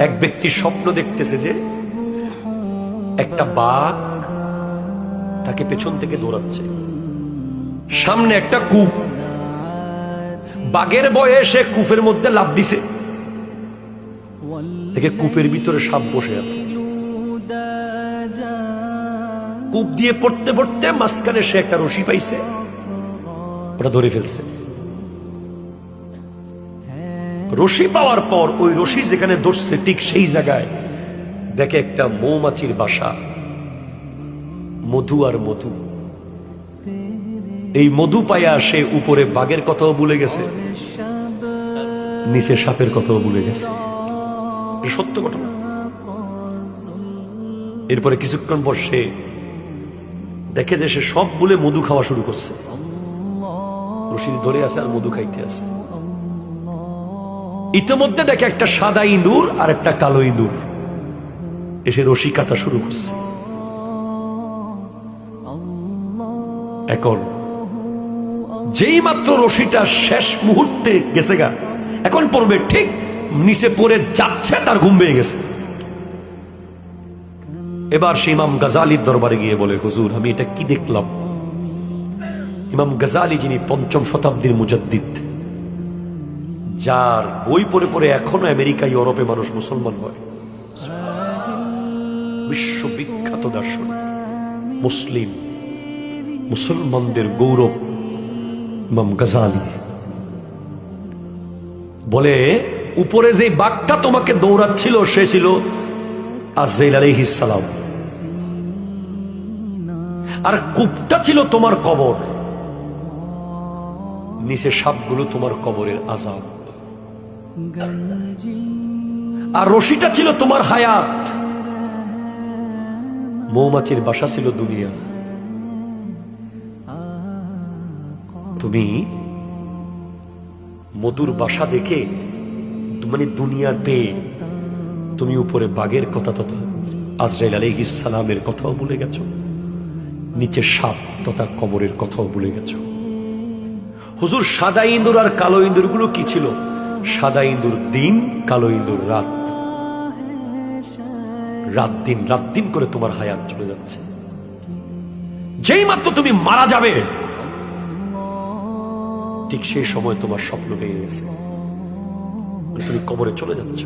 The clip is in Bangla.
এক ব্যক্তি স্বপ্ন দেখতেছে যে একটা বাঘ তাকে পেছন থেকে দৌড়াচ্ছে, সামনে একটা কূপ, বাঘের ভয়ে সে কূপের মধ্যে লাফ দিছে, দেখে কূপের ভিতরে সাপ বসে আছে। কূপ দিয়ে পড়তে পড়তে মাঝখানে সে একটা রশি পাইছে, ওটা ধরে ফেলছে। রশি পাওয়ার পর ওই রশি যেখানে ধরছে ঠিক সেই জায়গায় দেখে একটা মৌমাছির বাসা, মধু আর মধু। এই মধু পাইয়া সে উপরে বাঘের কথাও ভুলে গেছে, নিচে সাপের কথাও ভুলে গেছে। সত্য ঘটনা। এরপরে কিছুক্ষণ পর সে দেখে যে সে সব বলে মধু খাওয়া শুরু করছে, রশি ধরে আছে আর মধু খাইতে আছে। ইতিমধ্যে দেখে একটা সাদা ইঁদুর আর একটা কালো ইঁদুর এসে রশি কাটা শুরু করছে। এখন যেই মাত্র রশিটা শেষ মুহূর্তে গেছে গা, এখন পড়বে, ঠিক নিচে পড়ে যাচ্ছে, তার ঘুম ভেঙে গেছে। এবার সে ইমাম গাজালির দরবারে গিয়ে বলে, হুজুর আমি এটা কি দেখলাম? ইমাম গাজালি যিনি ৫ম শতাব্দীর মুজাদ্দিদ, যার বই পড়ে পড়ে এখনো আমেরিকা ইউরোপে মানুষ মুসলমান হয়, বিশ্ববিখ্যাত দার্শনিক, মুসলিম, মুসলমানদের গৌরব ইমাম গাজালি বলে, উপরে যে বাঘটা তোমাকে দৌড়াচ্ছিল সে ছিল আজরাইল আলাইহিস সালাম, আর কূপটা ছিল তোমার কবর, নিচে সাপগুলো তোমার কবরের আযাব, আর রশিটা ছিল তোমার হায়াত, মৌমাছির বাসা ছিল দুনিয়া। তুমি মধুর বাসা দেখে মানে দুনিয়ার পেয়ে তুমি উপরে বাঘের কথা তথা আজরাইল আলাইহিস সালামের কথাও ভুলে গেছো, নিচে সাপ তথা কবরের কথাও ভুলে গেছো। হুজুর সাদা ইঁদুর আর কালো ইঁদুর গুলো কি ছিল? সাদা ইঁদুর দিন, কালো ইঁদুর রাত। রাত দিন রাত দিন করে তোমার হায়াত চলে যাচ্ছে। যেই মাত্র তুমি মারা যাবে ঠিক সেই সময় তোমার স্বপ্ন ভেঙে গেছে, তুমি কবরে চলে যাচ্ছ।